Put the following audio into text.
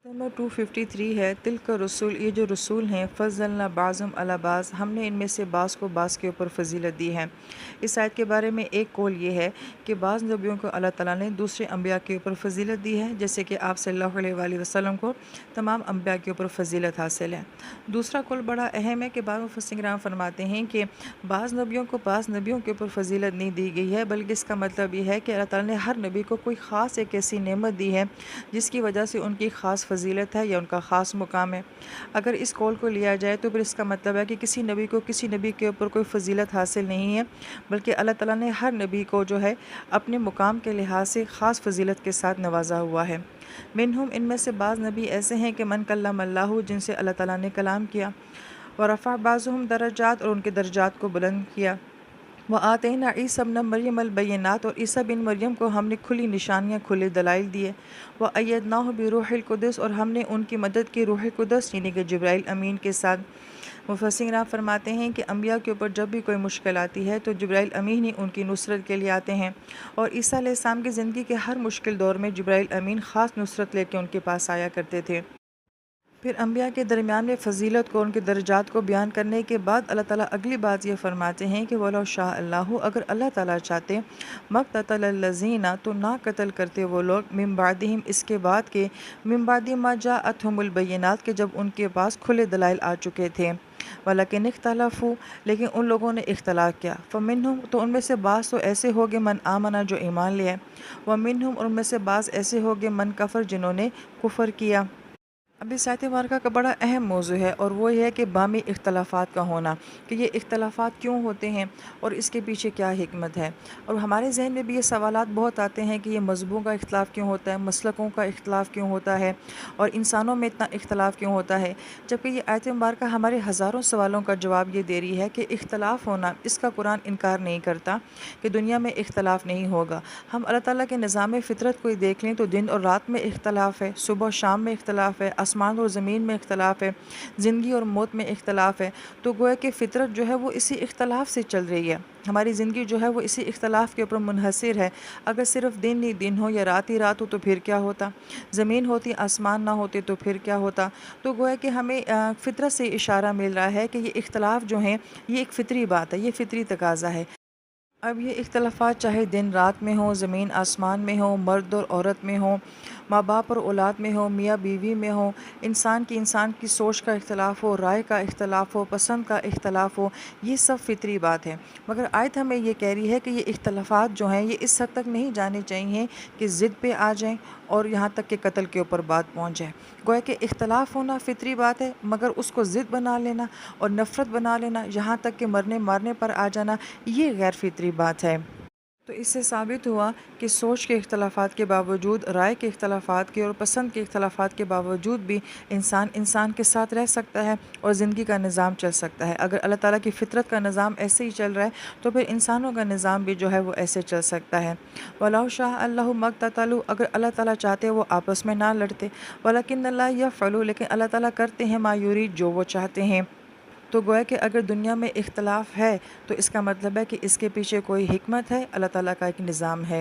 Number 253 है तिल का रसूल। ये जो रसूल हैं फ़ज़लना बाज़ुम अला बाज़, हमने इनमें से बाज़ को बाज़ के ऊपर फजीलत दी है। इस आयत के बारे में एक कौल ये है कि बाज़ नबियों को अल्लाह ताला ने दूसरे अम्बिया के ऊपर फजीलत दी है, जैसे कि आप सल्लल्लाहु अलैहि वसल्लम को तमाम अम्बिया के ऊपर फजीलत हासिल है। दूसरा कौल बड़ा अहम है कि बाद मुफस्सिरीन किराम फरमाते हैं कि बाज़ नबियों को बाज़ नबियों के ऊपर फजीलत नहीं दी गई है, बल्कि इसका मतलब ये है कि अल्लाह ताला ने हर नबी को कोई ख़ास एक ऐसी नेमत दी है जिसकी वजह से उनकी ख़ास फजीलत है या उनका ख़ास मुकाम है। अगर इस कौल को लिया जाए तो फिर इसका मतलब है कि किसी नबी को किसी नबी के ऊपर कोई फजीलत हासिल नहीं है, बल्कि अल्लाह ताला ने हर नबी को जो है अपने मुकाम के लिहाज से ख़ास फजीलत के साथ नवाजा हुआ है। मिनहुम, इनमें से बाज़ नबी ऐसे हैं कि मन कल्लमल्लाहु, जिनसे अल्लाह ताला ने कलाम किया, व रफ़ा बाज़ुहुम दरजात, और उनके दर्जात को बुलंद किया। व आतैना ईसा इब्न मरियम अल बैयिनात, और ईसा बिन मरियम को हमने खुली निशानियाँ खुले दलाइल दिए। व अय्यदनाहु बिरूहिल कुदस, और हमने उनकी मदद की रूह कुदस यानी कि जिब्राइल अमीन के साथ। मुफस्सिरीन आप फरमाते हैं कि अम्बिया के ऊपर जब भी कोई मुश्किल आती है तो जिब्राइल अमीन ही उनकी नुसरत के लिए आते हैं, और ईसा अलैहिस्सलाम की ज़िंदगी के हर मुश्किल दौर में जिब्राइल अमीन ख़ास नुसरत लेके उनके पास आया करते थे। फिर अम्बिया के दरमियान में फ़जीलत को, उनके दर्जात को बयान करने के बाद अल्लाह ताला अगली बात ये फरमाते हैं कि वलो शाह अल्लाहु, अगर अल्लाह ताला चाहते, मक़ततलल्लज़ीना, तो ना कत्ल करते वो लोग, मिन बादिहिम, इसके बाद के, मिन बादि मा जाअतहुमुल बय्यिनात, के जब उनके पास खुले दलाइल आ चुके थे। वलकिन इख्तलफू, लेकिन उन लोगों ने इख्तलाफ किया। फ़मिनहुम, तो उनमें से बाज़ तो ऐसे हो गए मन आमना, जो ईमान ले आए, व मिनहुम, और उनमें से बाज़ ऐसे हो गए मन कफ़र, जिन्होंने कुफ़र किया। अब इस आयत मुबारका का बड़ा अहम मौजू है, और वो ये है कि बामी इख्तलाफात का होना, कि ये इख्तलाफात क्यों होते हैं और इसके पीछे क्या हिकमत है। और हमारे जहन में भी ये सवालात बहुत आते हैं कि ये मज़हबों का इख्तलाफ क्यों होता है, मसलकों का इख्तलाफ क्यों होता है, और इंसानों में इतना इख्तलाफ क्यों होता है। जबकि ये आयत मुबारका हमारे हज़ारों सवालों का जवाब ये दे रही है कि इख्तलाफ होना, इसका कुरान इनकार नहीं करता कि दुनिया में इख्तलाफ नहीं होगा। हम अल्लाह ताला के निज़ाम फ़ितरत को ही देख लें तो दिन और रात में इख्तलाफ है, सुबह शाम में इख्तलाफ है, आसमान और ज़मीन में इख्तलाफ है, ज़िंदगी और मौत में इख्तलाफ है। तो गोया कि फ़ितरत जो है वो इसी इख्तलाफ से चल रही है। हमारी ज़िंदगी जो है वो इसी इख्तलाफ के ऊपर मुनहसर है। अगर सिर्फ़ दिन ही दिन हो या रात ही रात हो तो फिर क्या होता, ज़मीन होती आसमान ना होते तो फिर क्या होता। तो गोया कि हमें फ़ितरत से इशारा मिल रहा है कि ये इख्तलाफ जो हैं ये एक फ़ितरी बात है, ये फ़ितरी तकाज़ा है। अब ये इख्तलाफात चाहे दिन रात में हो, ज़मीन आसमान में हो, मर्द और औरत में हो, माँ बाप और औलाद में हो, मियाँ बीवी में हो, इंसान की सोच का इख्तलाफ हो, राय का इख्तलाफ हो, पसंद का इख्तलाफ हो, ये सब फितरी बात है। मगर आयत हमें ये कह रही है कि ये इख्तलाफात जो हैं ये इस हद तक नहीं जाने चाहिए कि ज़िद पे आ जाएं और यहाँ तक कि कत्ल के ऊपर बात पहुँच जाए। गोया कि इख्तलाफ होना फितरी बात है, मगर उसको ज़िद बना लेना और नफ़रत बना लेना, यहाँ तक कि मरने मारने पर आ जाना, ये गैर फितरी बात है। तो इससे साबित हुआ कि सोच के इख्तलाफात के बावजूद, राय के इख्तलाफात के और पसंद के इख्तलाफात के बावजूद भी इंसान इंसान के साथ रह सकता है और ज़िंदगी का निज़ाम चल सकता है। अगर अल्लाह ताला की फ़ितरत का निज़ाम ऐसे ही चल रहा है तो फिर इंसानों का निज़ाम भी जो है वो ऐसे चल सकता है। वलाउ शाह अल्लाहु मक़ततलू, अगर अल्लाह ताला चाहते वो आपस में ना लड़ते। वलाकिन अल्लाह यफ़अलु, लेकिन अल्लाह ताला करते हैं मा युरीद, जो वो चाहते हैं। तो गोया कि अगर दुनिया में इख्तलाफ है तो इसका मतलब है कि इसके पीछे कोई हिकमत है, अल्लाह ताला का एक निज़ाम है।